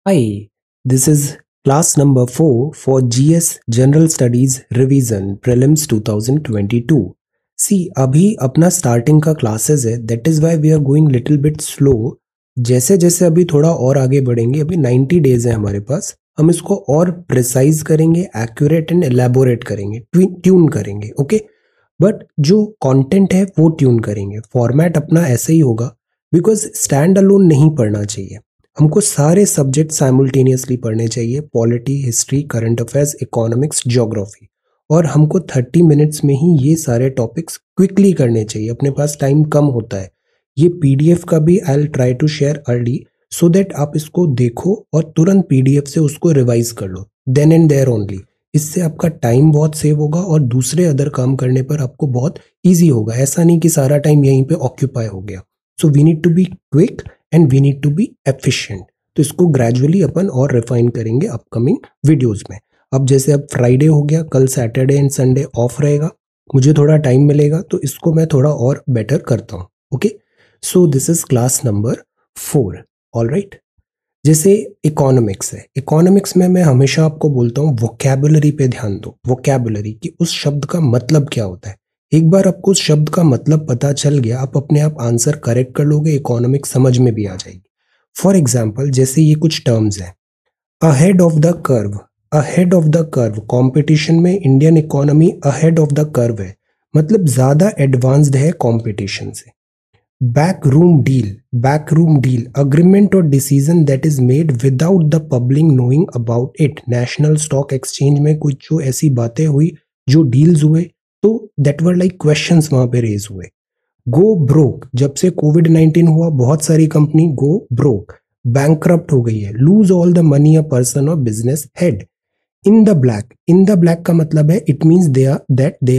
Hi, this is class number 4 for GS General Studies Revision Prelims 2022. See, अभी अपना starting का classes है, that is why we are going little bit slow. जैसे जैसे अभी थोड़ा और आगे बढ़ेंगे, अभी 90 डेज है हमारे पास, हम इसको और प्रिसाइज करेंगे, एक्यूरेट एंड एलेबोरेट करेंगे, ट्यून करेंगे, ओके। बट जो कंटेंट है वो ट्यून करेंगे, फॉर्मेट अपना ऐसे ही होगा, बिकॉज स्टैंड अलोन नहीं पढ़ना चाहिए। हमको सारे सब्जेक्ट साइमल्टेनियसली पढ़ने चाहिए, polity, history, current affairs, economics, geography, और हमको 30 मिनट्स में ही ये सारे टॉपिक्स क्विकली करने चाहिए। अपने पास टाइम कम होता है। ये पीडीएफ का भी I will try to share early, so that आप इसको देखो और तुरंत पीडीएफ से उसको रिवाइज कर लो, देन एंड देयर ओनली। इससे आपका टाइम बहुत सेव होगा और दूसरे अदर काम करने पर आपको बहुत ईजी होगा। ऐसा नहीं कि सारा टाइम यहीं पे ऑक्यूपाई हो गया। So we need to be quick and we need to be efficient. तो इसको ग्रेजुअली अपन और रिफाइन करेंगे अपकमिंग वीडियोस में। अब जैसे अब फ्राइडे हो गया, कल सैटरडे एंड संडे ऑफ रहेगा, मुझे थोड़ा टाइम मिलेगा तो इसको मैं थोड़ा और बेटर करता हूँ। Okay, so this is class number 4। Alright, जैसे इकोनॉमिक्स है, इकोनॉमिक्स में मैं हमेशा आपको बोलता हूँ वोकैबुलरी पे ध्यान दो। वोकैबुलरी कि उस शब्द का मतलब क्या होता है। एक बार आपको उस शब्द का मतलब पता चल गया, आप अपने आप आंसर करेक्ट कर लोगे, इकोनॉमिक्स समझ में भी आ जाएगी। फॉर एग्जाम्पल, जैसे ये कुछ टर्म्स हैं, ahead of the curve. Ahead of the curve, competition में Indian economy ahead of the curve है, मतलब ज्यादा एडवांस्ड है कंपटीशन से। Backroom deal, backroom deal, agreement और decision that is made without the public knowing about it. National stock exchange में कुछ जो ऐसी बातें हुई, जो डील्स हुए, तो दैट वर लाइक क्वेश्चंस वहां पे रेज हुए। गो ब्रोक, जब से कोविड-19 हुआ बहुत सारी कंपनी गो ब्रोक, बैंकरप्ट हो गई है। Lose all the money a person or business had. In the black, in the black का मतलब है it means they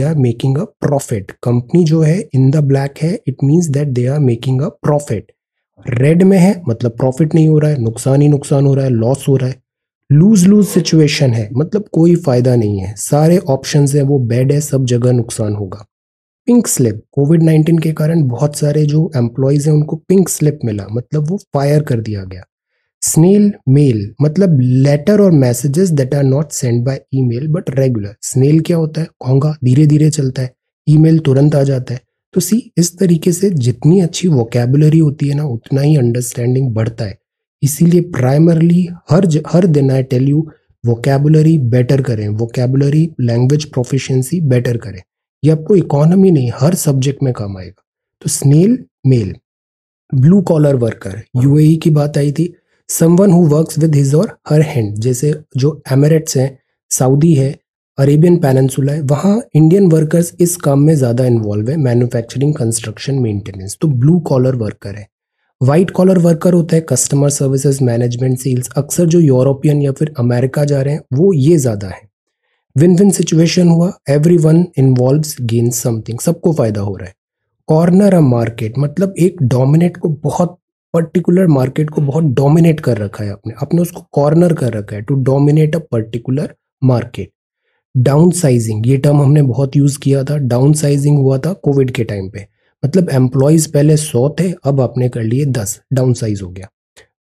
are making a profit. Company जो है इन द ब्लैक है, it means that they are making a profit. Red में है मतलब profit नहीं हो रहा है, नुकसान ही नुकसान हो रहा है, लॉस हो रहा है। लूज लूज सिचुएशन है, मतलब कोई फायदा नहीं है, सारे ऑप्शंस है वो बैड है, सब जगह नुकसान होगा। पिंक स्लिप, कोविड-19 के कारण बहुत सारे जो एम्प्लॉयज हैं उनको पिंक स्लिप मिला, मतलब वो फायर कर दिया गया। स्नेल मेल, मतलब लेटर और messages that are not send by email but regular. Snail क्या होता है? घोंघा, धीरे धीरे चलता है। ईमेल तुरंत आ जाता है। तो सी, इस तरीके से जितनी अच्छी वोकैबुलरी होती है ना, उतना ही अंडरस्टैंडिंग बढ़ता है। इसीलिए प्राइमरली हर दिन I tell you, vocabulary better करें, वोकैबुलरी लैंग्वेज प्रोफिशिएंसी बेटर करें। ये आपको इकोनॉमी नहीं, हर सब्जेक्ट में काम आएगा। तो snail mail. Blue collar worker, UAE की बात आई थी। Someone who works with his और हर हैंड, जैसे जो एमिरेट्स हैं, सऊदी है, अरेबियन पेनिनसुला है, वहाँ इंडियन वर्कर्स इस काम में ज़्यादा इन्वॉल्व है, मैन्युफैक्चरिंग, कंस्ट्रक्शन, मेंटेनेंस। तो ब्लू कॉलर वर्कर है। वाइट कॉलर वर्कर होता है कस्टमर सर्विसेज, मैनेजमेंट, सेल्स। अक्सर जो यूरोपियन या फिर अमेरिका जा रहे हैं वो ये ज़्यादा है। विन विन सिचुएशन हुआ, every one involves gain something, सबको फायदा हो रहा है। कॉर्नर अ मार्केट, मतलब एक डोमिनेट को बहुत, पर्टिकुलर मार्केट को बहुत डोमिनेट कर रखा है, आपने आपने उसको कॉर्नर कर रखा है, to dominate a particular market. Downsizing, ये टर्म हमने बहुत यूज किया था। डाउन साइजिंग हुआ था कोविड के टाइम पे, मतलब एम्प्लॉयज पहले 100 थे, अब आपने कर लिए 10, डाउन साइज हो गया।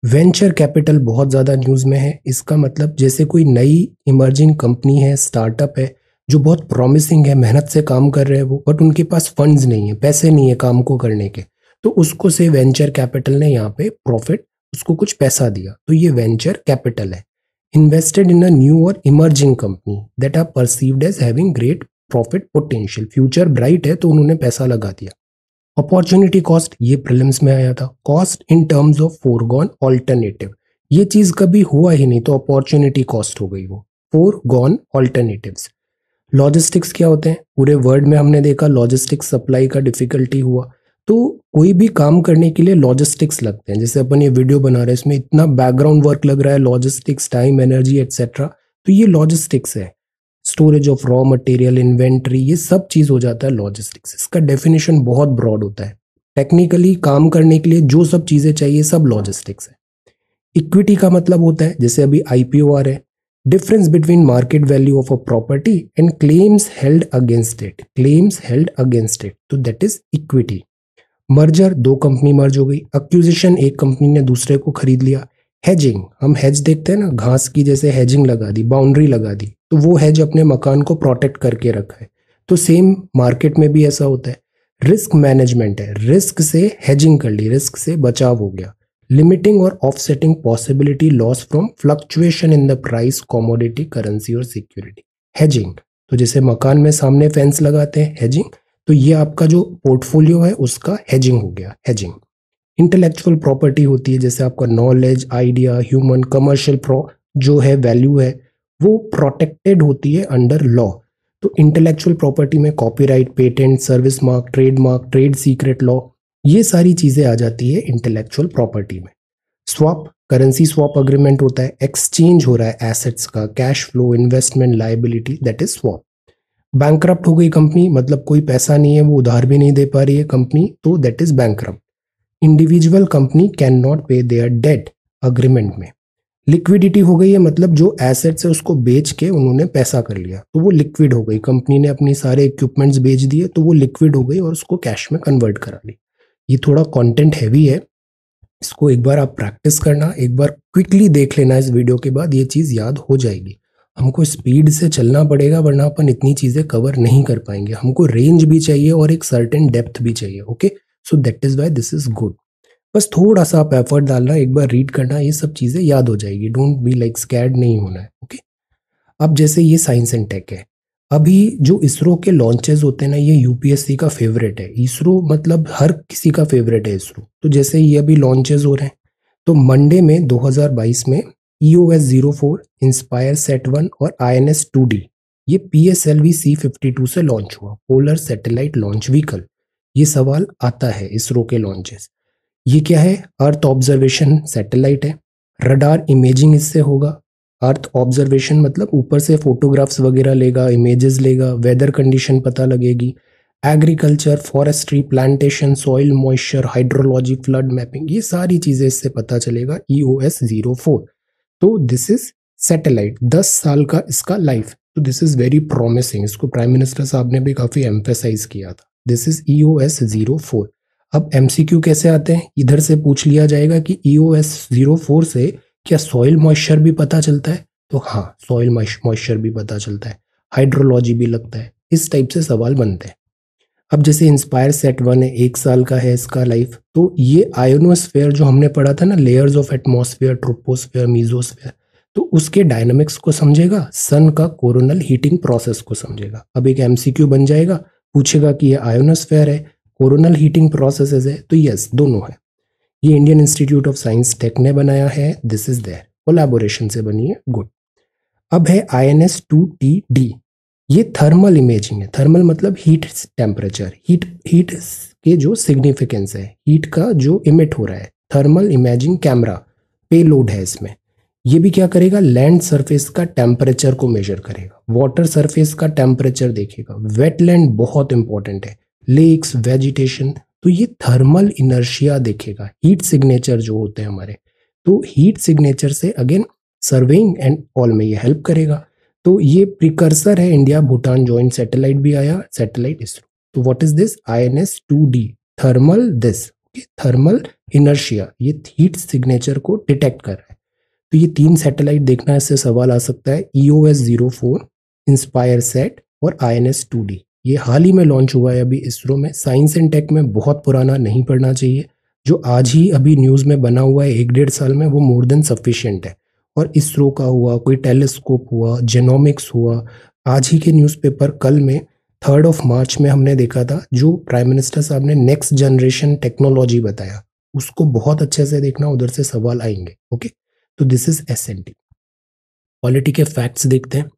वेंचर कैपिटल बहुत ज़्यादा न्यूज़ में है। इसका मतलब जैसे कोई नई इमर्जिंग कंपनी है, स्टार्टअप है, जो बहुत प्रॉमिसिंग है, मेहनत से काम कर रहे हैं वो, बट उनके पास फंड्स नहीं है, पैसे नहीं है काम को करने के, तो उसको से वेंचर कैपिटल ने यहाँ पे प्रॉफिट, उसको कुछ पैसा दिया, तो ये वेंचर कैपिटल है। इन्वेस्टेड इन अ न्यू और emerging company that are perceived as having great profit potential, future bright है तो उन्होंने पैसा लगा दिया। अपॉर्चुनिटी कॉस्ट, ये प्रीलिम्स में आया था। Cost in terms of forgone alternative, ये चीज कभी हुआ ही नहीं तो अपॉर्चुनिटी कॉस्ट हो गई वो, फोरगॉन ऑल्टरनेटिव्स। लॉजिस्टिक्स क्या होते हैं? पूरे वर्ल्ड में हमने देखा लॉजिस्टिक्स सप्लाई का डिफिकल्टी हुआ, तो कोई भी काम करने के लिए लॉजिस्टिक्स लगते हैं। जैसे अपन ये वीडियो बना रहे हैं, इसमें इतना बैकग्राउंड वर्क लग रहा है, लॉजिस्टिक्स, टाइम, एनर्जी एक्सेट्रा, तो ये लॉजिस्टिक्स है। Storage of raw material, inventory, ये सब चीज हो जाता है लॉजिस्टिक्स। इसका डेफिनेशन बहुत ब्रॉड होता है। टेक्निकली काम करने के लिए जो सब चीजें चाहिए सब लॉजिस्टिक्स है। इक्विटी का मतलब होता है, जैसे अभी आईपीओ आ रहे हैं, difference between market value of a property and claims held against it, claims held against it, तो दैट इज इक्विटी। मर्जर, दो कंपनी मर्ज हो गई। अक्यूजिशन, एक कंपनी ने दूसरे को खरीद लिया। हेजिंग, हम हेज देखते हैं ना, घास की जैसे हेजिंग लगा दी, बाउंड्री लगा दी, तो वो हेज अपने मकान को प्रोटेक्ट करके रखा है। तो सेम मार्केट में भी ऐसा होता है। रिस्क मैनेजमेंट है, रिस्क से हेजिंग कर ली, रिस्क से बचाव हो गया। लिमिटिंग और offsetting possibility loss from fluctuation in the price commodity currency और सिक्योरिटी। हेजिंग, तो जैसे मकान में सामने फेंस लगाते हैं, हेजिंग, तो ये आपका जो पोर्टफोलियो है उसका हेजिंग हो गया, हेजिंग। इंटेलेक्चुअल प्रॉपर्टी होती है, जैसे आपका नॉलेज, आइडिया, ह्यूमन, कमर्शियल जो है वैल्यू है, वो प्रोटेक्टेड होती है अंडर लॉ। तो इंटेलेक्चुअल प्रॉपर्टी में copyright, patent, service mark, trade secret law, ये सारी चीजें आ जाती है इंटेलेक्चुअल प्रॉपर्टी में। स्वैप, करेंसी स्वैप अग्रीमेंट होता है, एक्सचेंज हो रहा है एसेट्स का, cash flow, investment, liability, that is swap. Bankrupt हो गई कंपनी, मतलब कोई पैसा नहीं है, वो उधार भी नहीं दे पा रही है कंपनी, तो that is bankrupt. Individual company can not पे देयर डेट अग्रीमेंट में। लिक्विडिटी हो गई है, मतलब जो एसेट्स है उसको बेच के उन्होंने पैसा कर लिया, तो वो लिक्विड हो गई, कंपनी ने अपनी सारे इक्विपमेंट्स बेच दिए तो वो लिक्विड हो गई और उसको कैश में कन्वर्ट करा ली। ये थोड़ा कंटेंट हैवी है, इसको एक बार आप प्रैक्टिस करना, एक बार क्विकली देख लेना, इस वीडियो के बाद ये चीज़ याद हो जाएगी। हमको स्पीड से चलना पड़ेगा वरना अपन इतनी चीज़ें कवर नहीं कर पाएंगे, हमको रेंज भी चाहिए और एक सर्टेन डेप्थ भी चाहिए। Okay, so that is why this is good. बस थोड़ा सा आप एफर्ट डालना, एक बार रीड करना, ये सब चीज़ें याद हो जाएगी, डोंट बी लाइक स्कैर्ड नहीं होना है। ओके, अब जैसे ये साइंस एंड टेक है, अभी जो इसरो के लॉन्चेस होते हैं ना, ये यूपीएससी का फेवरेट है। इसरो मतलब हर किसी का फेवरेट है इसरो। तो जैसे ये अभी लॉन्चेस हो रहे हैं, तो मंडे में 2022 में EOS-04, इंस्पायर सेट 1 और INS-2D, ये PSLV C-52 से लॉन्च हुआ, पोलर सैटेलाइट लॉन्च व्हीकल। ये सवाल आता है इसरो के लॉन्चेस। ये क्या है? अर्थ ऑब्जर्वेशन सैटेलाइट है। रडार इमेजिंग इससे होगा। अर्थ ऑब्जर्वेशन मतलब ऊपर से फोटोग्राफ्स वगैरह लेगा, इमेजेस लेगा, वेदर कंडीशन पता लगेगी। Agriculture, forestry, plantation, soil moisture, hydrology, flood mapping, ये सारी चीजें इससे पता चलेगा। EOS-04, तो दिस इज सैटेलाइट, 10 साल का इसका लाइफ, तो दिस इज वेरी प्रॉमिसिंग। इसको प्राइम मिनिस्टर साहब ने भी काफी एम्फेसाइज किया था। This is EOS-04। अब MCQ कैसे आते हैं? इधर से पूछ लिया जाएगा कि EOS-04 से क्या सॉइल मॉइस्चर भी पता चलता है? तो हाँ, सॉइल मॉइस्चर भी पता चलता है, हाइड्रोलॉजी भी लगता है। इस टाइप से सवाल बनते हैं। अब जैसे इंस्पायर सेट 1 है, 1 साल का है इसका लाइफ, तो ये आयोनोस्फेयर जो हमने पढ़ा था ना, layers of atmosphere, troposphere, mesosphere, तो उसके डायनामिक्स को समझेगा, सन का कोरोनल हीटिंग प्रोसेस को समझेगा। अब एक MCQ बन जाएगा, पूछेगा कि ये आयोनोस्फेयर है, कोरोनल हीटिंग प्रोसेसेस है, तो यस, दोनों है। ये Indian institute of science tech ने बनाया है, दिस इज देयर, कोलैबोरेशन से बनी है, गुड। अब है INS-2TD, ये थर्मल इमेजिंग है। थर्मल मतलब हीट टेम्परेचर, हीट के जो सिग्निफिकेंस है, हीट का जो इमिट हो रहा है, थर्मल इमेजिंग कैमरा पेलोड है इसमें। ये भी क्या करेगा? लैंड सरफेस का टेम्परेचर को मेजर करेगा, वाटर सरफेस का टेम्परेचर देखेगा, वेटलैंड बहुत इंपॉर्टेंट है, लेक्स, वेजिटेशन, तो ये थर्मल इनर्शिया देखेगा, हीट सिग्नेचर जो होते हैं हमारे, तो हीट सिग्नेचर से अगेन सर्वेइंग एंड ऑल में ये हेल्प करेगा। तो ये प्रिकर्सर है इंडिया भूटान जॉइंट सैटेलाइट भी आया, सैटेलाइट इसरो। तो what is this? INS-2D, thermal this, thermal inertia, ये हीट सिग्नेचर को डिटेक्ट कर रहा है। तो ये 3 सैटेलाइट देखना, इससे सवाल आ सकता है। EOS-04, इंस्पायर सेट और INS-2D, ये हाल ही में लॉन्च हुआ है अभी इसरो में। साइंस एंड टेक में बहुत पुराना नहीं पढ़ना चाहिए, जो आज ही अभी न्यूज में बना हुआ है 1-1.5 साल में, वो मोर देन सफिशियंट है। और इसरो का हुआ, कोई टेलीस्कोप हुआ, जेनोमिक्स हुआ, आज ही के न्यूज़पेपर कल में 3 मार्च में हमने देखा था, जो प्राइम मिनिस्टर साहब ने नेक्स्ट जनरेशन टेक्नोलॉजी बताया, उसको बहुत अच्छे से देखना, उधर से सवाल आएंगे। ओके, तो दिस इज SNT। पॉलिटी के फैक्ट्स देखते हैं।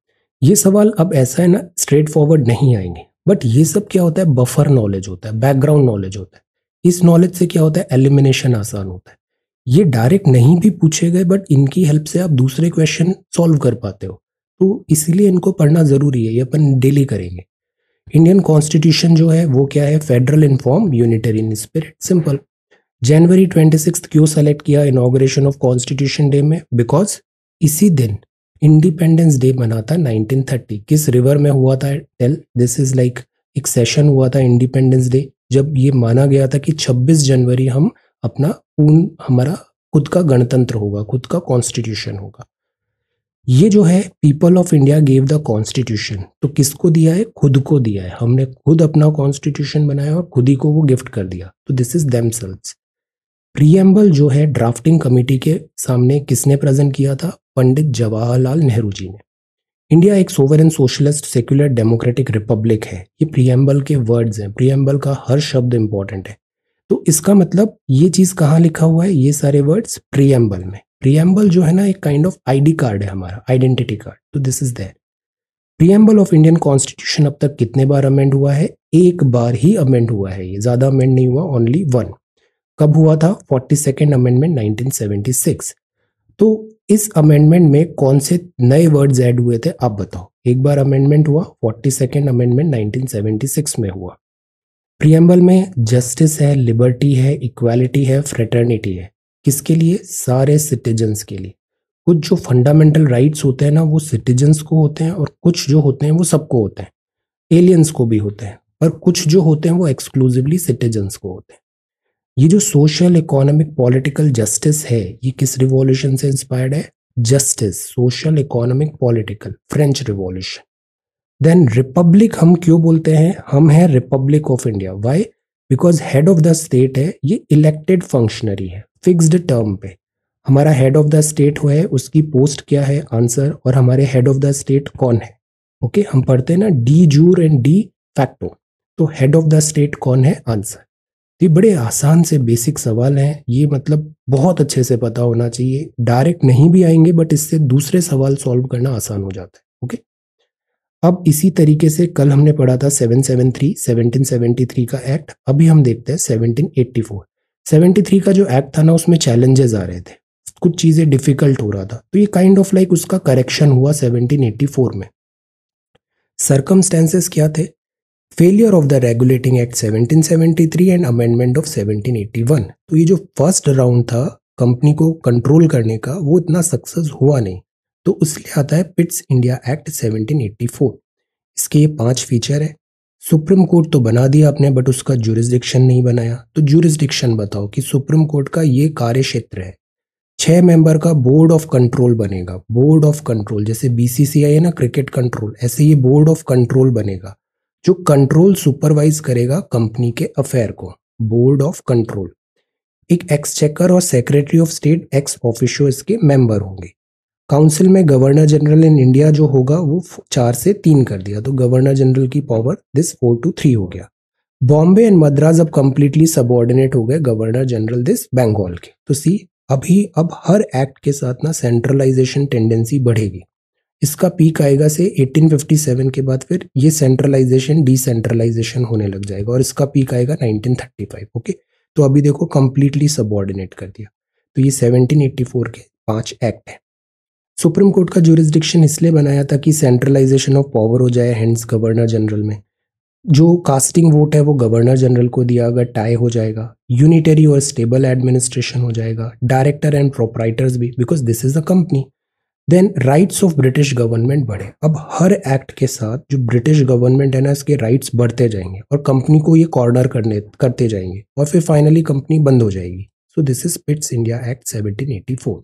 ये सवाल अब ऐसा है ना, स्ट्रेट फॉरवर्ड नहीं आएंगे, बट ये सब क्या होता है? बफर नॉलेज होता है, बैकग्राउंड नॉलेज होता है। इस नॉलेज से क्या होता है? एलिमिनेशन आसान होता है। ये डायरेक्ट नहीं भी पूछे गए, बट इनकी हेल्प से आप दूसरे क्वेश्चन सॉल्व कर पाते हो, तो इसीलिए इनको पढ़ना जरूरी है, ये अपन डेली करेंगे। इंडियन कॉन्स्टिट्यूशन जो है वो क्या है? Federal in form unitary in spirit, simple. जनवरी 26 क्यों सेलेक्ट किया इनॉग्रेशन ऑफ कॉन्स्टिट्यूशन डे में? बिकॉज इसी दिन इंडिपेंडेंस डे बना था 1930। किस रिवर में हुआ था? टेल। दिस इज लाइक एक सेशन हुआ था इंडिपेंडेंस डे, जब ये माना गया था कि 26 जनवरी हम अपना हमारा खुद का गणतंत्र होगा, खुद का कॉन्स्टिट्यूशन होगा। ये जो है people of India gave the constitution, तो किसको दिया है? खुद को दिया है। हमने खुद अपना कॉन्स्टिट्यूशन बनाया और खुद ही को वो गिफ्ट कर दिया, तो दिस इज देमसेल्व्स। प्रीएम्बल जो है ड्राफ्टिंग कमेटी के सामने किसने प्रेजेंट किया था? पंडित जवाहरलाल नेहरू जी ने। इंडिया एक sovereign socialist secular democratic Republic है, ये प्रीएम्बल के वर्ड्स हैं। प्रीएम्बल का हर शब्द इंपॉर्टेंट है। तो इसका मतलब ये चीज कहाँ लिखा हुआ है? ये सारे वर्ड्स प्रीएम्बल में। प्रीएम्बल जो है ना एक काइंड ऑफ आईडी कार्ड है, हमारा आइडेंटिटी कार्ड। तो this is there. Preamble of Indian constitution अब तक कितने बार अमेंड हुआ है? एक बार ही अमेंड हुआ है, ये ज्यादा अमेंड नहीं हुआ, ओनली वन। कब हुआ था? 42nd amendment 1976। तो इस अमेंडमेंट में कौन से नए वर्ड्स ऐड हुए थे आप बताओ? एक बार अमेंडमेंट हुआ, 42nd अमेंडमेंट 1976 में हुआ। प्रीएम्बल में जस्टिस है, लिबर्टी है, इक्वालिटी है, फ्रेटर्निटी है। किसके लिए? सारे सिटीजन्स के लिए। कुछ जो फंडामेंटल राइट्स होते हैं ना वो सिटीजन्स को होते हैं, और कुछ जो होते हैं वो सबको होते हैं, एलियंस को भी होते हैं, और कुछ जो होते हैं वो एक्सक्लूसिवली सिटीजन्स को होते हैं। ये जो सोशल इकोनॉमिक पॉलिटिकल जस्टिस है, ये किस रिवॉल्यूशन से इंस्पायर्ड है? Justice, social economic political, French revolution. Then republic हम क्यों बोलते हैं? हम हैं republic of India. Why? Because head of the state है, ये इलेक्टेड फंक्शनरी है, फिक्स्ड टर्म पे। हमारा हेड ऑफ द स्टेट है, उसकी पोस्ट क्या है? आंसर। और हमारे हेड ऑफ द स्टेट कौन है? ओके, हम पढ़ते हैं ना डी जूर एंड डी फैक्टो। तो हेड ऑफ द स्टेट कौन है? आंसर। ये बड़े आसान से बेसिक सवाल हैं, ये मतलब बहुत अच्छे से पता होना चाहिए। डायरेक्ट नहीं भी आएंगे बट इससे दूसरे सवाल सॉल्व करना आसान हो जाता है। ओके, अब इसी तरीके से कल हमने पढ़ा था 773 1773 का एक्ट। अभी हम देखते हैं 1784। 73 का जो एक्ट था ना उसमें चैलेंजेस आ रहे थे, कुछ चीजें डिफिकल्ट हो रहा था, तो ये काइंड ऑफ लाइक उसका करेक्शन हुआ 1784 में। सर्कमस्टेंसेस क्या थे? Failure of the regulating act 1773 and amendment of 1781। तो ये जो फर्स्ट राउंड था कंपनी को कंट्रोल करने का वो इतना सक्सेस हुआ नहीं, तो उसलिए आता है पिट्स इंडिया एक्ट 1784। इसके ये 5 फीचर है। सुप्रीम कोर्ट तो बना दिया आपने बट उसका ज्यूरिसडिक्शन नहीं बनाया। तो ज्यूरिसडिक्शन बताओ कि सुप्रीम कोर्ट का ये कार्य क्षेत्र है। 6 मेंबर का बोर्ड ऑफ कंट्रोल बनेगा। बोर्ड ऑफ कंट्रोल, जैसे बीसीसीआई है ना क्रिकेट कंट्रोल, ऐसे ये बोर्ड ऑफ कंट्रोल बनेगा जो कंट्रोल सुपरवाइज करेगा कंपनी के अफेयर को। Board of control. एक एक्सचेकर और secretary of state ex officio इसके मेंबर होंगे। काउंसिल में गवर्नर जनरल इन इंडिया जो होगा वो 4 से 3 कर दिया, तो गवर्नर जनरल की पावर दिस 4 to 3 हो गया। बॉम्बे एंड मद्रास अब कंप्लीटली सबऑर्डिनेट हो गए गवर्नर जनरल दिस बंगाल के। तो सी अभी अब हर एक्ट के साथ ना सेंट्रलाइजेशन टेंडेंसी बढ़ेगी। इसका पीक आएगा से 1857 के बाद, फिर ये सेंट्रलाइजेशन डिसेंट्रलाइजेशन होने लग जाएगा, और इसका पीक आएगा 1935। ओके, तो अभी देखो कंप्लीटली सबऑर्डिनेट कर दिया। तो ये 1784 के 5 एक्ट है। सुप्रीम कोर्ट का ज्यूरिसडिक्शन इसलिए बनाया था कि सेंट्रलाइजेशन ऑफ पावर हो जाए हैंड्स गवर्नर जनरल में। जो कास्टिंग वोट है वो गवर्नर जनरल को दिया, अगर टाई हो जाएगा। यूनिटरी और स्टेबल एडमिनिस्ट्रेशन हो जाएगा। डायरेक्टर एंड प्रोप्राइटर्स भी, because this is a company. Then rights of British government बढ़े। अब हर एक्ट के साथ जो ब्रिटिश गवर्नमेंट है ना इसके राइट्स बढ़ते जाएंगे और कंपनी को ये कॉर्नर करते जाएंगे, और फिर फाइनली कंपनी बंद हो जाएगी। सो this is Pitt's India act 1784।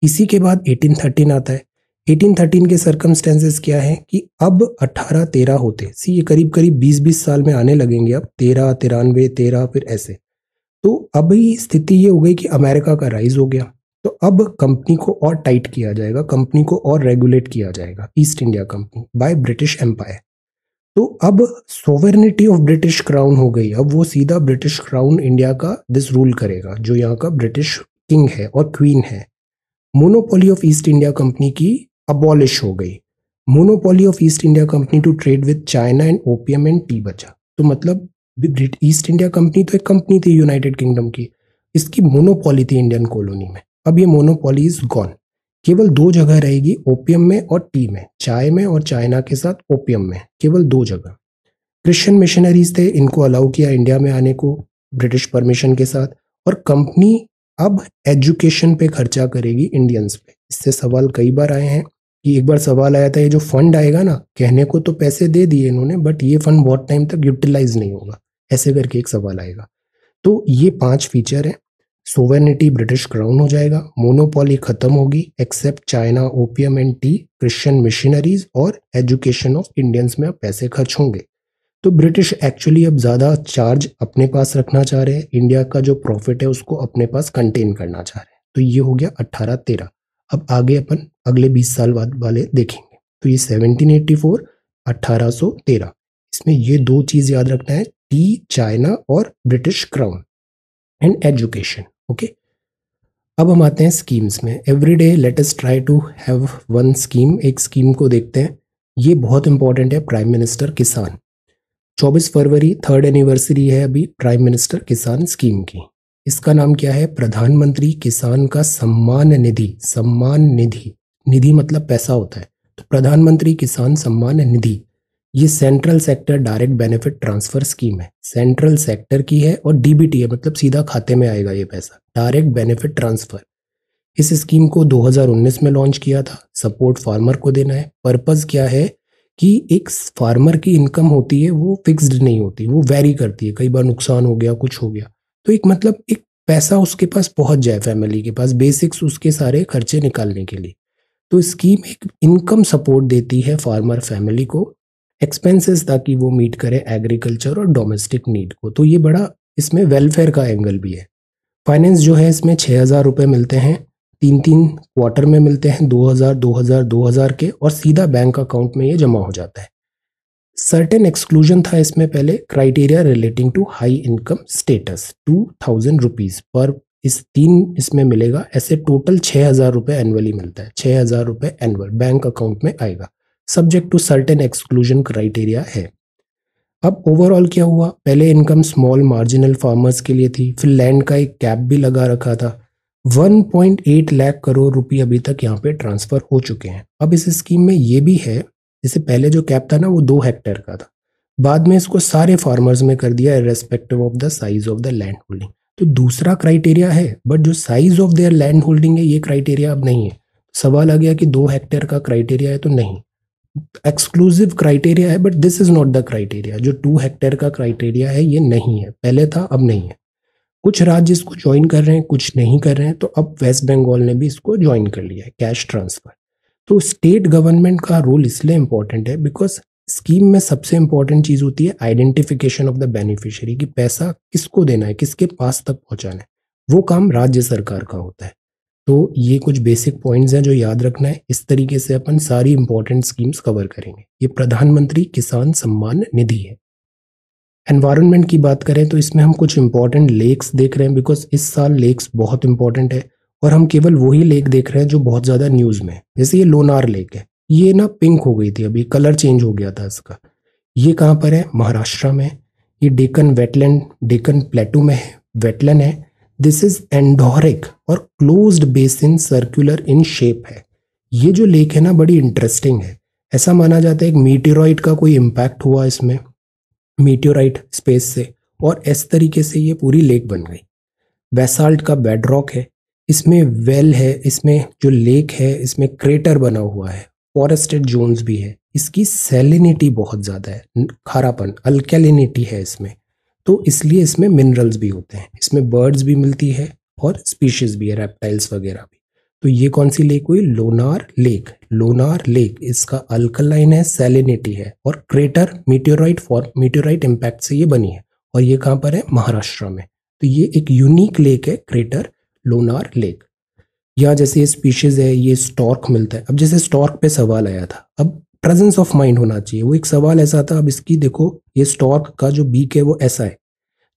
इसी के बाद 1813 आता है। 1813 के सर्कमस्टेंसेस क्या है कि अब 18 13 होते, सी ये करीब करीब 20-20 साल में आने लगेंगे। अब 13 93 13 फिर ऐसे। तो अभी स्थिति ये हो गई कि अमेरिका का राइज हो गया, तो अब कंपनी को और टाइट किया जाएगा, कंपनी को और रेगुलेट किया जाएगा, East India company by British empire. तो अब सोवेरेनिटी ऑफ ब्रिटिश क्राउन हो गई। अब वो सीधा ब्रिटिश क्राउन इंडिया का दिस रूल करेगा, जो यहाँ का ब्रिटिश किंग है और क्वीन है। Monopoly of East India company की अबॉलिश हो गई। Monopoly of East India company to trade with China and opium and tea बचा। तो मतलब ईस्ट इंडिया कंपनी तो एक कंपनी थी यूनाइटेड किंगडम की, इसकी मोनोपोली थी इंडियन कॉलोनी में। अब ये मोनोपोली इज गॉन। केवल 2 जगह रहेगी, ओपियम में और टी में, चाय में और चाइना के साथ ओपियम में, केवल 2 जगह। क्रिश्चियन मिशनरीज थे, इनको अलाउ किया इंडिया में आने को ब्रिटिश परमिशन के साथ। और कंपनी अब एजुकेशन पे खर्चा करेगी इंडियंस पे। इससे सवाल कई बार आए हैं कि एक बार सवाल आया था ये जो फंड आएगा ना, कहने को तो पैसे दे दिए इन्होंने बट ये फंड बहुत टाइम तक यूटिलाइज नहीं होगा, ऐसे करके एक सवाल आएगा। तो ये 5 फीचर है। सोवेनिटी ब्रिटिश क्राउन हो जाएगा, मोनोपोली खत्म होगी accept China opium and T, Christian missionaries और एजुकेशन ऑफ इंडियंस में अब पैसे खर्च होंगे। तो ब्रिटिश एक्चुअली अब ज़्यादा चार्ज अपने पास रखना चाह रहे हैं, इंडिया का जो प्रॉफिट है उसको अपने पास कंटेन करना चाह रहे हैं। तो ये हो गया 1813। अब आगे अपन अगले 20 साल बाद वाले देखेंगे। तो ये 1784, 1813, इसमें ये दो चीज़ याद रखना है, टी चाइना और British crown and education. Okay, अब हम आते हैं स्कीम्स में। Every day let us try to have one scheme. एक स्कीम को देखते हैं, ये बहुत इंपॉर्टेंट है, प्राइम मिनिस्टर किसान। 24 फरवरी 3rd एनिवर्सरी है अभी प्राइम मिनिस्टर किसान स्कीम की। इसका नाम क्या है? प्रधानमंत्री किसान का सम्मान निधि। सम्मान निधि, निधि मतलब पैसा होता है, तो प्रधानमंत्री किसान सम्मान निधि ये central sector direct benefit transfer scheme है। सेंट्रल सेक्टर की है और डीबीटी है, मतलब सीधा खाते में आएगा ये पैसा, डायरेक्ट बेनिफिट ट्रांसफर। इस स्कीम को 2019 में लॉन्च किया था। सपोर्ट फार्मर को देना है। पर्पस क्या है कि एक फार्मर की इनकम होती है वो फिक्स्ड नहीं होती, वो वेरी करती है, कई बार नुकसान हो गया, कुछ हो गया, तो एक मतलब एक पैसा उसके पास पहुंच जाए, फैमिली के पास बेसिक्स उसके सारे खर्चे निकालने के लिए। तो स्कीम एक इनकम सपोर्ट देती है फार्मर फैमिली को, एक्सपेंसेस ताकि वो मीट करे एग्रीकल्चर और डोमेस्टिक नीड को। तो ये बड़ा इसमें वेलफेयर का एंगल भी है। फाइनेंस जो है इसमें 6,000 रुपये मिलते हैं, 3 क्वार्टर में मिलते हैं, 2,000 2,000 2,000 के, और सीधा बैंक अकाउंट में ये जमा हो जाता है। सर्टेन एक्सक्लूजन था इसमें पहले, criteria relating to high income status, 2,000 rupees पर इसमें मिलेगा। ऐसे टोटल 6,000 रुपये एनुअली मिलता है, 6,000 रुपये एनुअल बैंक अकाउंट में आएगा, subject to certain exclusion criteria है। अब ओवरऑल क्या हुआ? पहले इनकम स्मॉल मार्जिनल फार्मर्स के लिए थी, फिर लैंड का एक कैप भी लगा रखा था। 1.8 लाख करोड़ रुपए अभी तक यहाँ पे ट्रांसफर हो चुके हैं। अब इस स्कीम में ये भी है, जैसे पहले जो कैप था ना वो 2 हेक्टेयर का था, बाद में इसको सारे फार्मर्स में कर दिया respective of the size of the land holding. तो दूसरा क्राइटेरिया है, बट जो size of their land holding है ये क्राइटेरिया अब नहीं है। सवाल आ गया कि 2 हेक्टेयर का क्राइटेरिया है, तो नहीं, एक्सक्लूसिव क्राइटेरिया है, but this is not the criteria. जो 2 हेक्टेयर का क्राइटेरिया है ये नहीं है, पहले था अब नहीं है। कुछ राज्य इसको ज्वाइन कर रहे हैं, कुछ नहीं कर रहे हैं, तो अब वेस्ट बंगाल ने भी इसको ज्वाइन कर लिया है, कैश ट्रांसफर। तो स्टेट गवर्नमेंट का रोल इसलिए इंपॉर्टेंट है बिकॉज स्कीम में सबसे इंपॉर्टेंट चीज होती है आइडेंटिफिकेशन ऑफ द बेनिफिशियरी, कि पैसा किसको देना है, किसके पास तक पहुंचाना है, वो काम राज्य सरकार का होता है। तो ये कुछ बेसिक पॉइंट्स हैं जो याद रखना है। इस तरीके से अपन सारी इंपॉर्टेंट स्कीम्स कवर करेंगे। ये प्रधानमंत्री किसान सम्मान निधि है। एनवायरनमेंट की बात करें तो इसमें हम कुछ इंपॉर्टेंट लेक्स देख रहे हैं, बिकॉज इस साल लेक्स बहुत इंपॉर्टेंट है, और हम केवल वही लेक देख रहे हैं जो बहुत ज़्यादा न्यूज़ में है। जैसे ये लोनार लेक है, ये ना पिंक हो गई थी, अभी कलर चेंज हो गया था इसका। ये कहाँ पर है? महाराष्ट्र में। ये डेक्कन वेटलैंड, डेक्कन प्लेटू में है, वेटलैंड है। दिस इज एंडोरिक और closed basin, circular in shape है। ये जो लेक है ना बड़ी इंटरेस्टिंग है। ऐसा माना जाता है एक मीटेरोइड का कोई इम्पैक्ट हुआ इसमें, मीटेरोइड स्पेस से, और इस तरीके से ये पूरी लेक बन गई। बेसाल्ट का बेडरॉक है, इसमें वेल है, इसमें जो लेक है इसमें क्रेटर बना हुआ है, फॉरेस्टेड जोन्स भी है। इसकी सैलिनिटी बहुत ज़्यादा है, खारापन, अल्कैलिनिटी है इसमें, तो इसलिए इसमें मिनरल्स भी होते हैं। इसमें बर्ड्स भी मिलती है और स्पीशीज भी है, रेप्टाइल्स वगैरह भी। तो ये कौन सी लेक हुई? लोनार लेक। लोनार लेक, इसका अल्कलाइन है, सैलिनिटी है, और क्रेटर मीटेरोइड इम्पैक्ट से ये बनी है, और ये कहाँ पर है? महाराष्ट्र में। तो ये एक यूनिक लेक है, क्रेटर लोनार लेक। या जैसे ये स्पीशीज है, ये स्टॉर्क मिलता है। अब जैसे स्टॉर्क पे सवाल आया था, अब प्रेजेंस ऑफ माइंड होना चाहिए, वो एक सवाल ऐसा था। अब इसकी देखो, ये स्टॉर्क का जो बीक है वो ऐसा है,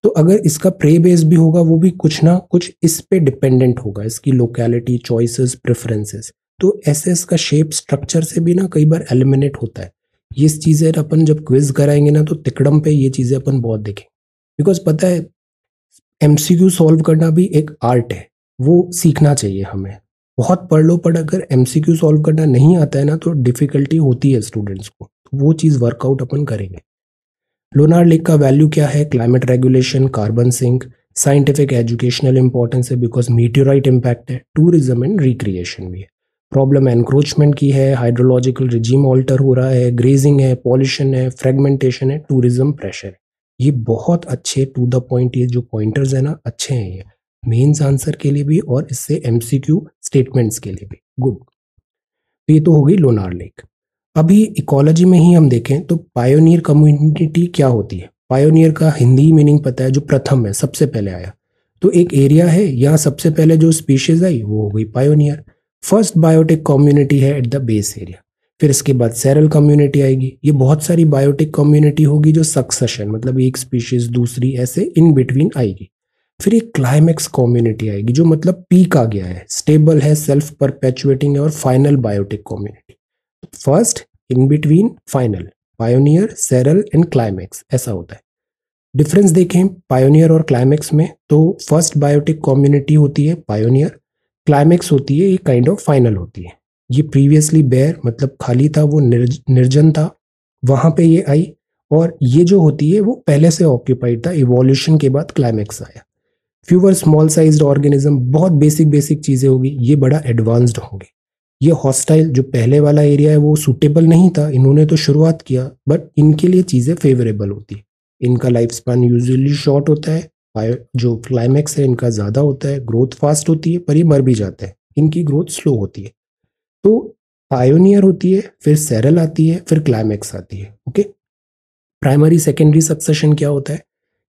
तो अगर इसका प्रे बेस भी होगा वो भी कुछ ना कुछ इस पे डिपेंडेंट होगा, इसकी लोकेलिटी, चॉइसेस, प्रेफरेंसेस। तो ऐसे इसका शेप स्ट्रक्चर से भी ना कई बार एलिमिनेट होता है। ये चीज़ें अपन जब क्विज कराएंगे ना तो तिकड़म पे ये चीज़ें अपन बहुत देखेंगे, बिकॉज पता है एमसीक्यू सॉल्व करना भी एक आर्ट है, वो सीखना चाहिए हमें। बहुत पढ़ लो, पर अगर एमसीक्यू सॉल्व करना नहीं आता है ना तो डिफिकल्टी होती है स्टूडेंट्स को, तो वो चीज़ वर्कआउट अपन करेंगे। लोनार लेक का वैल्यू क्या है? Climate regulation, carbon sink, scientific educational importance है बिकॉज मीटेरोइड इम्पैक्ट है, टूरिज्म एंड रिक्रिएशन भी है। प्रॉब्लम एनक्रोचमेंट की है, हाइड्रोलॉजिकल रिजीम ऑल्टर हो रहा है, ग्रेजिंग है, पॉल्यूशन है, फ्रेगमेंटेशन है, टूरिज्म प्रेशर है। ये बहुत अच्छे टू द पॉइंट, ये जो पॉइंटर्स है ना अच्छे हैं ये। मेंस आंसर के लिए भी और इससे एमसीक्यू स्टेटमेंट्स के लिए भी। गुड, तो ये तो हो गई लोनार लेक। अभी इकोलॉजी में ही हम देखें तो पायोनियर कम्युनिटी क्या होती है। पायोनियर का हिंदी मीनिंग पता है, जो प्रथम है, सबसे पहले आया। तो एक एरिया है, यहाँ सबसे पहले जो स्पीशीज आई वो हो गई पायोनियर। फर्स्ट बायोटिक कम्युनिटी है एट द बेस एरिया। फिर इसके बाद सेरल कम्युनिटी आएगी। ये बहुत सारी बायोटिक कम्युनिटी होगी जो सक्सेशन, मतलब एक स्पीशीज दूसरी ऐसे इन बिटवीन आएगी। फिर एक क्लाइमेक्स कम्युनिटी आएगी जो मतलब पीक आ गया है, स्टेबल है, सेल्फ परपेचुएटिंग है, और final biotic community. First, in between, final, pioneer, seral and climax, ऐसा होता है। डिफरेंस देखें पायोनियर और क्लाइमेक्स में, तो फर्स्ट बायोटिक कम्युनिटी होती है पायोनियर, क्लाइमेक्स होती है ये काइंड ऑफ फाइनल होती है। ये प्रीवियसली बेयर मतलब खाली था, वो निर्जन था, वहां पे ये आई। और ये जो होती है वो पहले से ऑक्यूपाइड था, इवोल्यूशन के बाद क्लाइमेक्स आया। फ्यूवर स्मॉल साइज्ड ऑर्गेनिज्म, बहुत बेसिक बेसिक चीजें होगी, ये बड़ा एडवांस्ड होंगे। ये हॉस्टाइल, जो पहले वाला एरिया है वो सूटेबल नहीं था, इन्होंने तो शुरुआत किया, बट इनके लिए चीजें फेवरेबल होती है। इनका लाइफ स्पैन यूजुअली शॉर्ट होता है, जो क्लाइमेक्स है इनका ज्यादा होता है, ग्रोथ फास्ट होती है, पर ये मर भी जाते हैं, इनकी ग्रोथ स्लो होती है। तो पायोनियर होती है, फिर सेरल आती है, फिर क्लाइमेक्स आती है। ओके, प्राइमरी सेकेंडरी सक्सेशन क्या होता है?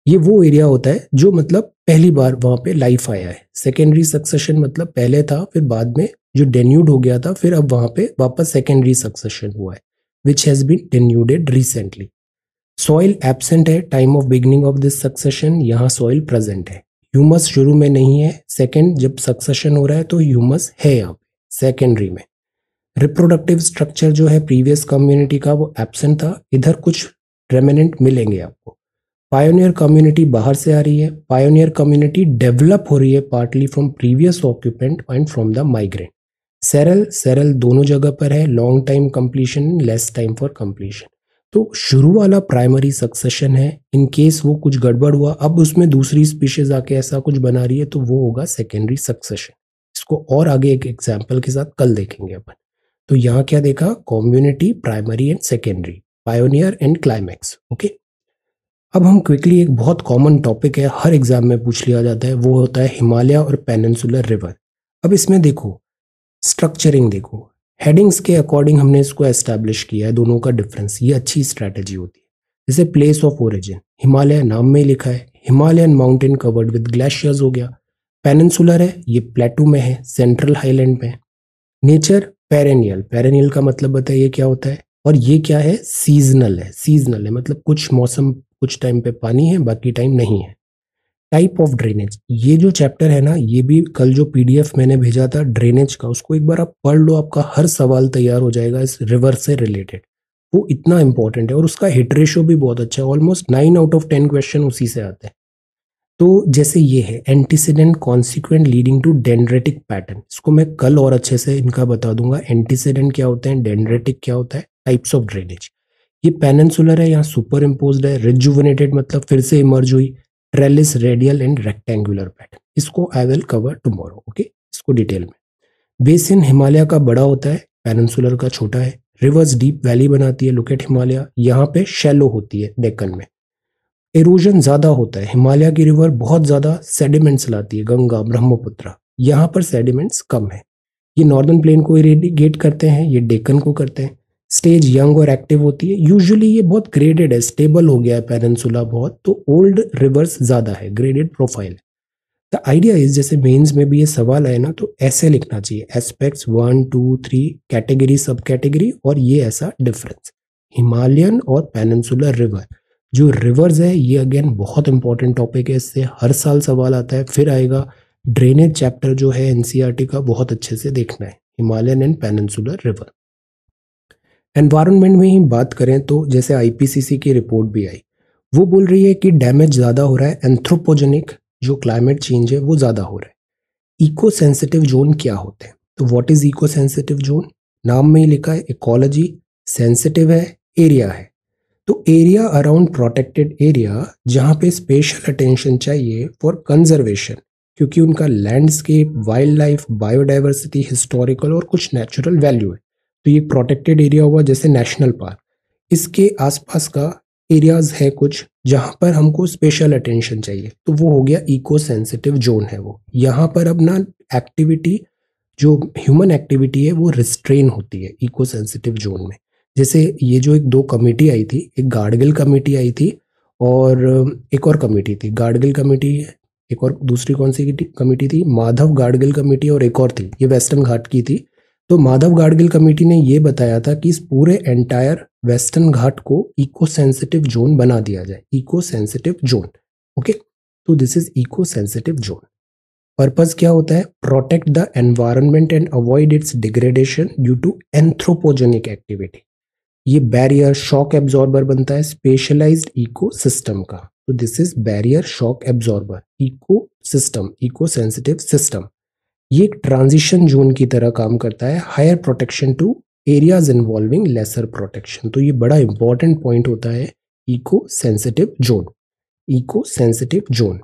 ये वो एरिया होता है जो मतलब पहली बार वहां पे लाइफ आया है। सेकेंडरी सक्सेशन मतलब पहले था, फिर बाद में जो डेन्यूड हो गया था, फिर अब वहां पे वापस सेकेंडरी सक्सेशन हुआ है, which has been denuded recently. Soil absent है time of beginning of this succession, यहाँ सॉइल प्रेजेंट है। ह्यूमस शुरू में नहीं है, सेकेंड जब सक्सेशन हो रहा है तो ह्यूमस है यहाँ पे सेकेंडरी में। रिप्रोडक्टिव स्ट्रक्चर जो है प्रीवियस कम्युनिटी का वो एब्सेंट था, इधर कुछ रेमिनेंट मिलेंगे आपको। पायोनियर कम्युनिटी बाहर से आ रही है, पायोनियर कम्युनिटी डेवलप हो रही है partly from previous occupant and from the migrant. Cereal, cereal दोनों जगह पर है, long time completion, less time for completion. तो शुरू वाला प्राइमरी सक्सेशन है, इन केस वो कुछ गड़बड़ हुआ, अब उसमें दूसरी स्पीशीज आके ऐसा कुछ बना रही है, तो वो होगा सेकेंडरी सक्सेशन। इसको और आगे एक एग्जाम्पल के साथ कल देखेंगे अपन। तो यहाँ क्या देखा, community, primary and secondary, pioneer and climax. Okay, अब हम क्विकली, एक बहुत कॉमन टॉपिक है, हर एग्जाम में पूछ लिया जाता है, वो होता है हिमालय और पेनिनसुलर रिवर। अब इसमें देखो स्ट्रक्चरिंग, देखो हेडिंग्स के अकॉर्डिंग हमने इसको एस्टैब्लिश किया है, दोनों का डिफरेंस, ये अच्छी स्ट्रैटेजी होती है। जैसे प्लेस ऑफ ओरिजिन, हिमालय नाम में ही लिखा है, Himalayan mountain covered with glaciers हो गया। पेनिनसुलर है, ये प्लेटू में है, सेंट्रल हाईलैंड में। नेचर, पेरेनियल, पेरेनियल का मतलब बताइए क्या होता है, और ये क्या है, सीजनल है, सीजनल है मतलब कुछ मौसम, कुछ टाइम पे पानी है, बाकी टाइम नहीं है। टाइप ऑफ ड्रेनेज, ये जो चैप्टर है ना, ये भी कल जो पीडीएफ मैंने भेजा था ड्रेनेज का, उसको एक बार आप पढ़ लो, आपका हर सवाल तैयार हो जाएगा इस रिवर से रिलेटेड, वो इतना इंपॉर्टेंट है। और उसका हिट रेशियो भी बहुत अच्छा है, ऑलमोस्ट 9 आउट ऑफ 10 क्वेश्चन उसी से आते हैं। तो जैसे ये है antecedent consequent leading to dendritic pattern, इसको मैं कल और अच्छे से इनका बता दूंगा, एंटीसीडेंट क्या होता है, डेंड्रेटिक क्या होता है, टाइप्स ऑफ ड्रेनेज। ये पेनिनसुलर है, यहाँ सुपर इम्पोज्ड है। रिजुविनेटेड मतलब फिर से इमर्ज हुई। Trellis, radial and rectangular pattern, इसको I will cover tomorrow. Okay, इसको डिटेल में। बेसिन हिमालय का बड़ा होता है, पेनिनसुलर का छोटा है। रिवर्स डीप वैली बनाती है, लुक एट हिमालय, यहाँ पे शैलो होती है डेक्कन में। एरोजन ज्यादा होता है, हिमालय की रिवर बहुत ज्यादा सेडिमेंट्स लाती है, गंगा, ब्रह्मपुत्र, यहाँ पर सेडिमेंट्स कम है। ये नॉर्दर्न प्लेन को इरिगेट करते हैं, ये डेक्कन को करते हैं। स्टेज यंग और एक्टिव होती है, यूजुअली ये बहुत ग्रेडेड है, स्टेबल हो गया है पेनिनसुला बहुत, तो ओल्ड रिवर्स ज्यादा है, graded profile. The idea is, जैसे मेंस में भी ये सवाल आए ना, तो ऐसे लिखना चाहिए, एस्पेक्ट्स 1 2 3, कैटेगरी सब कैटेगरी, और ये ऐसा डिफरेंस। हिमालयन और पेनिनसुलर रिवर, जो रिवर्स है ये अगेन बहुत इंपॉर्टेंट टॉपिक है, इससे हर साल सवाल आता है, फिर आएगा। ड्रेनेज चैप्टर जो है एनसीईआरटी का, बहुत अच्छे से देखना है, Himalayan and peninsular river. Environment में ही बात करें तो जैसे आईपीसीसी की रिपोर्ट भी आई, वो बोल रही है कि डैमेज ज़्यादा हो रहा है, एंथ्रोपोजेनिक जो क्लाइमेट चेंज है वो ज़्यादा हो रहा है। इको सेंसिटिव जोन क्या होते हैं, तो what is eco sensitive zone, नाम में ही लिखा है, इकोलॉजी, सेंसिटिव है, एरिया है। तो एरिया अराउंड प्रोटेक्टेड एरिया, जहाँ पे स्पेशल अटेंशन चाहिए फॉर कंजर्वेशन, क्योंकि उनका landscape, wild life, biodiversity, historical और कुछ नेचुरल वैल्यू है। तो ये प्रोटेक्टेड एरिया हुआ, जैसे नेशनल पार्क, इसके आसपास का एरियाज है कुछ जहां पर हमको स्पेशल अटेंशन चाहिए, तो वो हो गया इको सेंसिटिव जोन है वो। यहाँ पर अब ना एक्टिविटी, जो ह्यूमन एक्टिविटी है वो रिस्ट्रेन होती है इको सेंसिटिव जोन में। जैसे ये जो एक दो कमेटी आई थी, एक गाडगिल कमेटी आई थी और एक और कमेटी थी, गाडगिल कमेटी, एक और दूसरी कौन सी कमेटी थी, माधव गाडगिल कमेटी, और एक और थी, ये वेस्टर्न घाट की थी। तो माधव गाडगिल कमेटी ने ये बताया था कि इस पूरे एंटायर वेस्टर्न घाट को इको सेंसिटिव जोन बना दिया जाए, इको सेंसिटिव जोन। ओके, तो this is eco sensitive zone. Purpose क्या होता है, protect the environment and avoid its degradation due to anthropogenic activity. ये बैरियर शॉक एब्जॉर्बर बनता है स्पेशलाइज्ड इको सिस्टम का। तो this is barrier shock absorber eco system, eco sensitive system. ये एक ट्रांजिशन जोन की तरह काम करता है, higher protection to areas involving lesser protection. तो ये बड़ा इंपॉर्टेंट पॉइंट होता है eco sensitive zone, eco sensitive zone.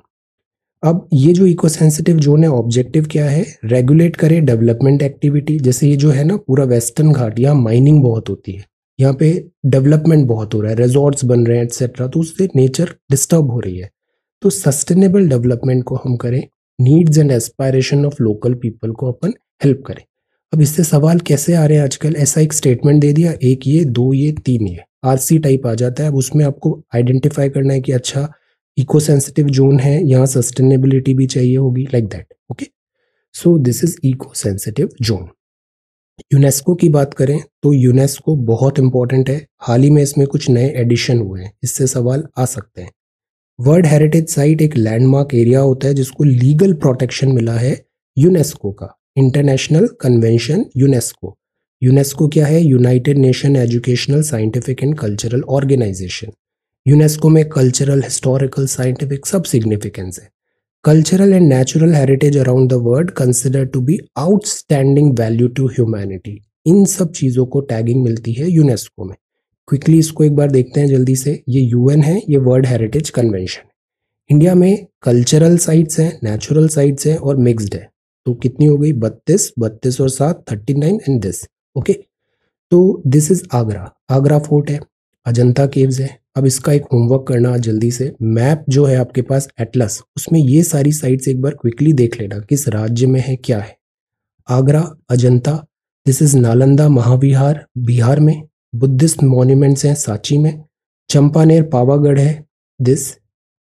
अब ये जो इको सेंसिटिव जोन है, ऑब्जेक्टिव क्या है, रेगुलेट करे डेवलपमेंट एक्टिविटी। जैसे ये जो है ना पूरा वेस्टर्न घाट, यहाँ माइनिंग बहुत होती है, यहाँ पे डेवलपमेंट बहुत हो रहा है, रिजॉर्ट्स बन रहे हैं एक्सेट्रा, तो उससे नेचर डिस्टर्ब हो रही है। तो सस्टेनेबल डेवलपमेंट को हम करें, needs and aspiration of local people को अपन हेल्प करें। अब इससे सवाल कैसे आ रहे हैं आजकल, ऐसा एक स्टेटमेंट दे दिया, एक ये, दो ये, तीन ये, आरसी टाइप आ जाता है। अब उसमें आपको आइडेंटिफाई करना है कि अच्छा इको सेंसिटिव जोन है, यहाँ सस्टेनेबिलिटी भी चाहिए होगी, like that. Okay, so this is eco sensitive zone. UNESCO की बात करें तो यूनेस्को बहुत इंपॉर्टेंट है, हाल ही में इसमें कुछ नए एडिशन हुए हैं, इससे सवाल आ सकते हैं। वर्ल्ड हेरिटेज साइट एक लैंडमार्क एरिया होता है जिसको लीगल प्रोटेक्शन मिला है यूनेस्को का, इंटरनेशनल कन्वेंशन यूनेस्को। यूनेस्को क्या है, United Nation educational scientific and cultural organisation. UNESCO में कल्चरल, हिस्टोरिकल, साइंटिफिक सब सिग्निफिकेंस है। Cultural and natural heritage around the world consider to be outstanding value to humanity. इन सब चीज़ों को टैगिंग मिलती है यूनेस्को में। क्विकली इसको एक बार देखते हैं जल्दी से। ये यूएन है, ये वर्ल्ड हेरिटेज कन्वेंशन। इंडिया में कल्चरल साइट्स हैं, नेचुरल साइट्स हैं और मिक्स्ड है। तो कितनी हो गई, 32, 32 और 7 39 एंड दिस। ओके, तो this is Agra, Agra fort है, अजंता केव्स है। अब इसका एक होमवर्क करना जल्दी से, मैप जो है आपके पास एटलस, उसमें ये सारी साइट्स एक बार क्विकली देख लेना किस राज्य में है, क्या है। आगरा, अजंता, दिस इज नालंदा महाविहार बिहार में, बुद्धिस्ट मॉन्यूमेंट्स हैं सांची में, चंपानेर पावागढ़ है, this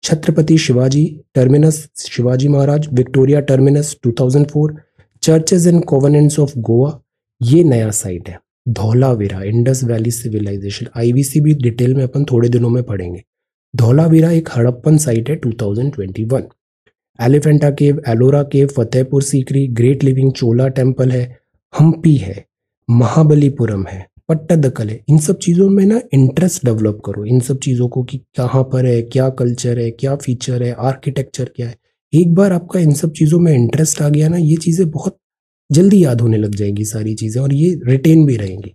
Chhatrapati Shivaji terminus, Shivaji Maharaj Victoria terminus 2004, churches and covenants of Goa, ये नया साइट है। Dholavira, Indus valley civilisation, IVC भी डिटेल में अपन थोड़े दिनों में पढ़ेंगे। धौलावीरा एक हड़प्पन साइट है 2021। एलिफेंटा केव, एलोरा केव, फतेहपुर सीकरी, ग्रेट लिविंग चोला टेम्पल है, हम्पी है, महाबलीपुरम है, पट्टदकल है। इन सब चीज़ों में ना इंटरेस्ट डेवलप करो, इन सब चीज़ों को कि कहाँ पर है, क्या कल्चर है, क्या फीचर है, आर्किटेक्चर क्या है। एक बार आपका इन सब चीज़ों में इंटरेस्ट आ गया ना, ये चीज़ें बहुत जल्दी याद होने लग जाएंगी सारी चीज़ें, और ये रिटेन भी रहेंगी।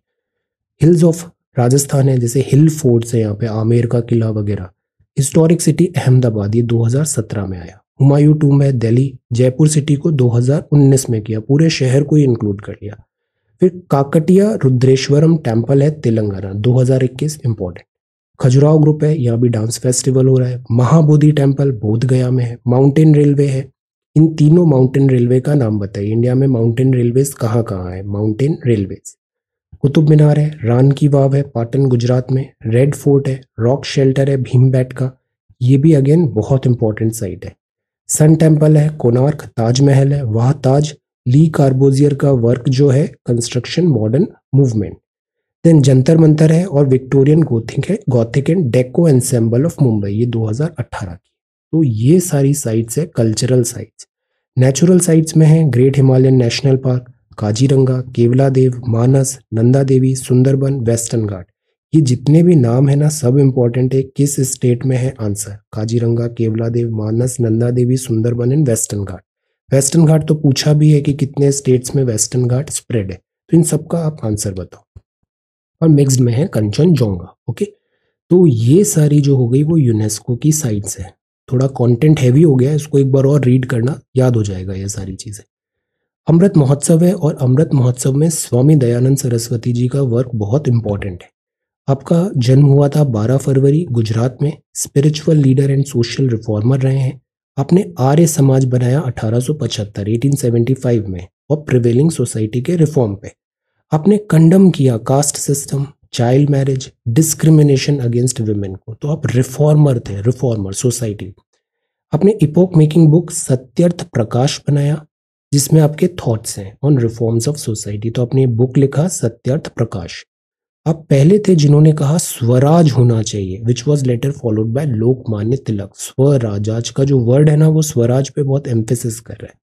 हिल्स ऑफ राजस्थान है, जैसे हिल फोर्ट्स है यहाँ पे, आमेर का किला वगैरह। हिस्टोरिक सिटी अहमदाबाद, ये 2017 में आया। हुमायूं टूम्ब है दिल्ली, जयपुर सिटी को 2019 में किया, पूरे शहर को ही इंक्लूड कर लिया। फिर काकटिया रुद्रेश्वरम टेम्पल है तेलंगाना, 2021 इंपॉर्टेंट। खजुराहो ग्रुप है, यहाँ भी डांस फेस्टिवल हो रहा है। महाबोधि टेम्पल बोध गया में है। माउंटेन रेलवे है, इन तीनों माउंटेन रेलवे का नाम बताइए, इंडिया में माउंटेन रेलवेज कहाँ कहाँ है, माउंटेन रेलवेज। कुतुब मीनार है, रान की वाव है पाटन गुजरात में, रेड फोर्ट है, रॉक शेल्टर है भीमबेटका, ये भी अगेन बहुत इंपॉर्टेंट साइट है। सन टेम्पल है, कोणार्क, ताजमहल है, वह ताज, ली कार्बोजियर का वर्क जो है, construction modern movement. Then Jantar Mantar है और विक्टोरियन गोथिक है, gothic and deco ensemble of Mumbai, ये 2018 की। तो ये सारी साइट्स है कल्चरल साइट्स। नेचुरल साइट्स में है great Himalayan national park, Kaziranga, Keoladeo, Manas, Nanda Devi, Sundarban, western Ghat. ये जितने भी नाम है ना सब इंपॉर्टेंट है, किस स्टेट में है answer, Kaziranga, Keoladeo, Manas, Nanda Devi, Sundarban and western Ghat. Western Ghat तो पूछा भी है कि कितने स्टेट्स में वेस्टर्न घाट स्प्रेड है, तो इन सबका आप आंसर बताओ। और मिक्स्ड में है कंचनजोंगा। ओके, तो ये सारी जो हो गई वो यूनेस्को की साइट्स है। थोड़ा कंटेंट हैवी हो गया है, इसको एक बार और रीड करना, याद हो जाएगा ये सारी चीज़ें। अमृत महोत्सव है और अमृत महोत्सव में स्वामी दयानंद सरस्वती जी का वर्क बहुत इंपॉर्टेंट है। आपका जन्म हुआ था 12 फरवरी गुजरात में। Spiritual leader and social reformer रहे हैं। आपने आर्य समाज बनाया 1875 1875 में और प्रिवेलिंग सोसाइटी के रिफॉर्म पे। आपने कंडम किया caste system, child marriage, discrimination against women को, तो आप रिफॉर्मर थे, रिफॉर्मर सोसाइटी। आपने इपोक मेकिंग बुक सत्यर्थ प्रकाश बनाया जिसमें आपके थॉट्स हैं ऑन रिफॉर्म्स ऑफ सोसाइटी, तो आपने बुक लिखा सत्यर्थ प्रकाश। आप पहले थे जिन्होंने कहा स्वराज होना चाहिए, which was later followed by Lokmanya Tilak. Swaraj, आज का जो वर्ड है ना वो स्वराज पे बहुत एम्फेसिस कर रहा है,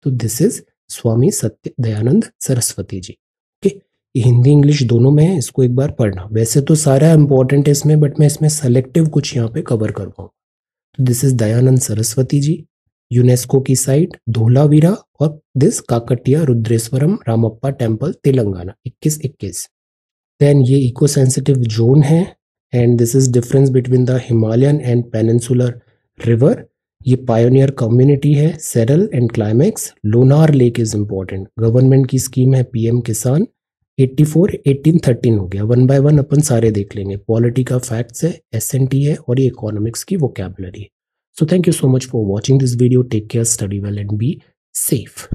तो दिस इज स्वामी सत्य दयानंद सरस्वती जी। ओके, ये हिंदी इंग्लिश दोनों में है, इसको एक बार पढ़ना। वैसे तो सारा इंपॉर्टेंट है इसमें, बट मैं इसमें सेलेक्टिव कुछ यहाँ पे कवर कर पाऊँ। तो this is Dayanand Saraswati ji. UNESCO की साइट धोलावीरा और this Kakatiya Rudreshwaram Ramappa temple Telangana 2121। Then ये इको सेंसिटिव जोन है and this is difference between the Himalayan and peninsular river. ये पायोनियर कम्युनिटी है, seral and climax. Lonar lake is important, government की स्कीम है पीएम किसान। 84 1813 हो गया, वन बाय वन अपन सारे देख लेंगे। पॉलिटी का फैक्ट्स है, एसएनटी है और ये इकोनॉमिक्स की वोकैबुलरी है। So thank you so much for watching this video. Take care, study well and be safe.